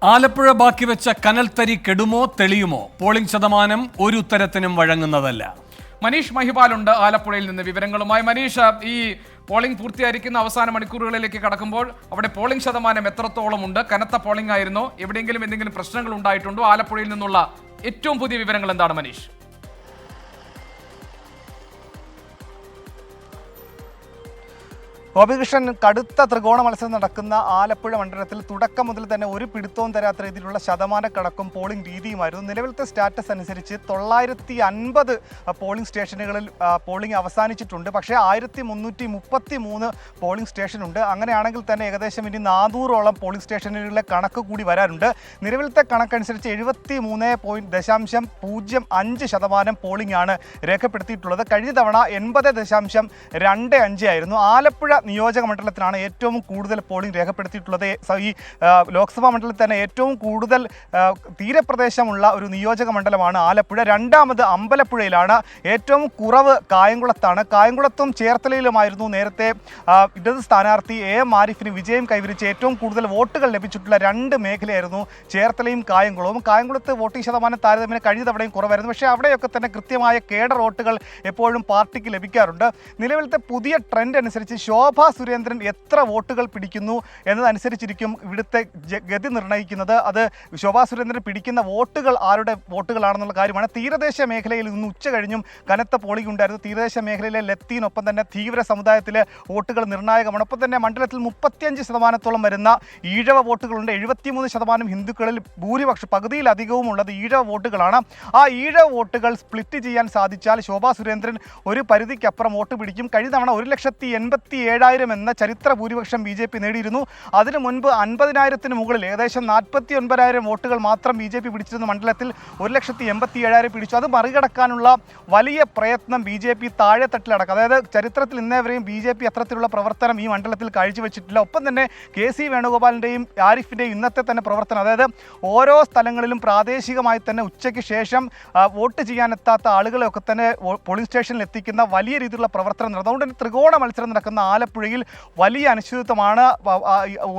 ആലപ്പുഴ ബാക്കി വെച്ച കനൽത്തരി കെടുമോ തെളിയുമോ? പോളിംഗ് ശതമാനം ഒരു ഉത്തരത്തിനും വഴങ്ങുന്നതല്ല. മനീഷ് മഹിപാലുണ്ട് ആലപ്പുഴയിൽ നിന്ന് വിവരങ്ങളുമായി. മനീഷ്, ഈ പോളിംഗ് പൂർത്തിയായിരിക്കുന്ന അവസാന മണിക്കൂറുകളിലേക്ക് കടക്കുമ്പോൾ അവിടെ പോളിംഗ് ശതമാനം എത്രത്തോളം ഉണ്ട്? കനത്ത പോളിംഗ് ആയിരുന്നോ? എവിടെയെങ്കിലും എന്തെങ്കിലും പ്രശ്നങ്ങൾ ഉണ്ടായിട്ടുണ്ടോ? ആലപ്പുഴയിൽ നിന്നുള്ള ഏറ്റവും പുതിയ വിവരങ്ങൾ എന്താണ് മനീഷ്? ഗോപികൃഷ്ണൻ, കടുത്ത ത്രികോണ മത്സരം നടക്കുന്ന ആലപ്പുഴ മണ്ഡലത്തിൽ തുടക്കം മുതൽ തന്നെ ഒരു പിടുത്തവും തരാത്ത രീതിയിലുള്ള ശതമാനക്കണക്കും പോളിംഗ് രീതിയുമായിരുന്നു. നിലവിലത്തെ സ്റ്റാറ്റസ് അനുസരിച്ച് 950 പോളിംഗ് സ്റ്റേഷനുകളിൽ പോളിംഗ് അവസാനിച്ചിട്ടുണ്ട്. പക്ഷേ 1333 പോളിംഗ് സ്റ്റേഷനുണ്ട്. അങ്ങനെയാണെങ്കിൽ തന്നെ ഏകദേശം ഇനി 400ഓളം പോളിംഗ് സ്റ്റേഷനുകളിലെ കണക്ക് കൂടി വരാനുണ്ട്. നിലവിലത്തെ കണക്കനുസരിച്ച് 73.05% പോളിംഗ് ആണ് രേഖപ്പെടുത്തിയിട്ടുള്ളത്. കഴിഞ്ഞ തവണ 80.25 ആയിരുന്നു. ആലപ്പുഴ നിയോജക മണ്ഡലത്തിലാണ് ഏറ്റവും കൂടുതൽ പോളിംഗ് രേഖപ്പെടുത്തിയിട്ടുള്ളത്. ഈ ലോക്സഭാ മണ്ഡലത്തിൽ തന്നെ ഏറ്റവും കൂടുതൽ തീരപ്രദേശമുള്ള ഒരു നിയോജക മണ്ഡലമാണ് ആലപ്പുഴ. രണ്ടാമത് അമ്പലപ്പുഴയിലാണ്. ഏറ്റവും കുറവ് കായംകുളത്താണ്. കായംകുളത്തും ചേർത്തലയിലുമായിരുന്നു നേരത്തെ ഇടത് സ്ഥാനാർത്ഥി എം ആരിഫിന് വിജയം കൈവരിച്ച് ഏറ്റവും കൂടുതൽ വോട്ടുകൾ ലഭിച്ചിട്ടുള്ള രണ്ട് മേഖലയായിരുന്നു ചേർത്തലയും കായംകുളവും. കായംകുളത്ത് വോട്ടിംഗ് ശതമാനം താരതമ്യേന കഴിഞ്ഞ തവണയും കുറവായിരുന്നു. പക്ഷേ അവിടെയൊക്കെ തന്നെ കൃത്യമായ കേഡർ വോട്ടുകൾ എപ്പോഴും പാർട്ടിക്ക് ലഭിക്കാറുണ്ട്. നിലവിലത്തെ പുതിയ ട്രെൻഡ് അനുസരിച്ച് ശോഭാ സുരേന്ദ്രൻ എത്ര വോട്ടുകൾ പിടിക്കുന്നു എന്നതനുസരിച്ചിരിക്കും ഇവിടുത്തെ ഗതി നിർണ്ണയിക്കുന്നത്. അത് ശോഭാ സുരേന്ദ്രൻ പിടിക്കുന്ന വോട്ടുകൾ ആരുടെ വോട്ടുകളാണെന്നുള്ള കാര്യമാണ്. തീരദേശ മേഖലയിൽ ഇന്ന് ഉച്ച കഴിഞ്ഞും കനത്ത പോളിംഗ് ഉണ്ടായിരുന്നു. തീരദേശ മേഖലയിലെ ലത്തീനൊപ്പം തന്നെ തീവ്ര സമുദായത്തിലെ വോട്ടുകൾ നിർണായകമാണ്. ഒപ്പം തന്നെ മണ്ഡലത്തിൽ 35% വരുന്ന ഈഴവ വോട്ടുകളുണ്ട്. 73% ഹിന്ദുക്കളിൽ ഭൂരിപക്ഷം പകുതിയിലധികവും ഉള്ളത് ഈഴവ വോട്ടുകളാണ്. ആ ഈഴവ വോട്ടുകൾ സ്പ്ലിറ്റ് ചെയ്യാൻ സാധിച്ചാൽ ശോഭാ സുരേന്ദ്രൻ ഒരു പരിധിക്കപ്പുറം വോട്ട് പിടിക്കും. കഴിഞ്ഞ തവണ 1,87,000 എന്ന ചരിത്ര ഭൂരിപക്ഷം BJP നേടിയിരുന്നു. അതിനു മുൻപ് 50,000-ന് മുകളിൽ ഏകദേശം 49,000 വോട്ടുകൾ മാത്രം BJP പിടിച്ചിരുന്ന മണ്ഡലത്തിൽ 1,87,000 പിടിച്ചു. അത് മറികടക്കാനുള്ള വലിയ പ്രയത്നം BJP താഴെത്തട്ടിലടക്കം, അതായത് ചരിത്രത്തിൽ ഇന്നേവരെയും BJP അത്തരത്തിലുള്ള പ്രവർത്തനം ഈ മണ്ഡലത്തിൽ കാഴ്ചവെച്ചിട്ടില്ല. ഒപ്പം തന്നെ KC വേണുഗോപാലിൻ്റെയും ആരിഫിൻ്റെയും ഇന്നത്തെ തന്നെ പ്രവർത്തനം, അതായത് ഓരോ സ്ഥലങ്ങളിലും പ്രാദേശികമായി തന്നെ ഉച്ചയ്ക്ക് ശേഷം വോട്ട് ചെയ്യാനെത്താത്ത ആളുകളെയൊക്കെ തന്നെ പോളിംഗ് സ്റ്റേഷനിൽ എത്തിക്കുന്ന വലിയ രീതിയിലുള്ള പ്രവർത്തനം നടന്നു. അതുകൊണ്ട് തന്നെ ത്രികോണ മത്സരം നടക്കുന്ന ആലപ്പുഴയിൽ വലിയ അനിശ്ചിതത്വമാണ്.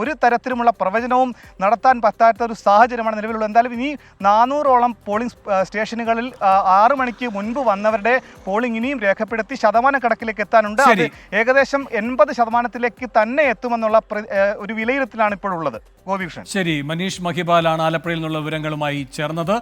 ഒരു തരത്തിലുമുള്ള പ്രവചനവും നടത്താൻ പറ്റാത്ത ഒരു സാഹചര്യമാണ് നിലവിലുള്ളത്. എന്തായാലും ഇനി 400ഓളം പോളിംഗ് സ്റ്റേഷനുകളിൽ 6 മണിക്ക് മുൻപ് വന്നവരുടെ പോളിംഗ് ഇനിയും രേഖപ്പെടുത്തി ശതമാന കണക്കിലേക്ക് എത്താനുണ്ട്. അത് ഏകദേശം 80% തന്നെ എത്തുമെന്നുള്ള ഒരു വിലയിരുത്തലാണ് ഇപ്പോഴുള്ളത്. ഗോപികൃഷ്ണൻ. ശരി, മനീഷ് മഹിപാലാണ് ആലപ്പുഴയിൽ നിന്നുള്ള വിവരങ്ങളുമായി ചേർന്നത്.